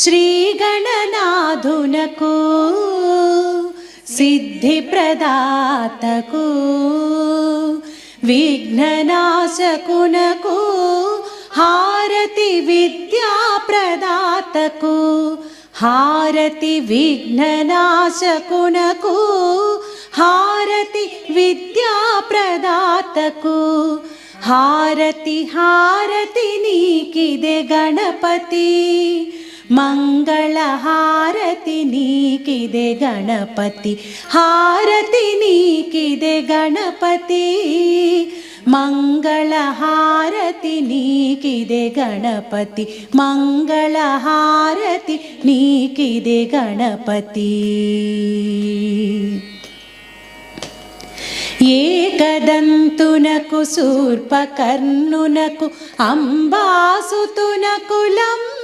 శ్రీ గణనాథునకు సిద్ధి ప్రదాతకు విఘ్ననాశకునకు హారతి విద్యా ప్రదాతకు హారతి విఘ్ననాశకునకు హారతి విద్యా ప్రదాతకు హారతి హారతి నీకిదే గణపతి మంగళ హారతి నీకిదే గణపతి హారతి నీకిదే గణపతి మంగళ హారతి నీకిదే గణపతి మంగళ హారతి నీకిదే గణపతి ఏకదంతునకు శూర్పకర్ణునకు అంబాసుతునకు లంబోదరునకు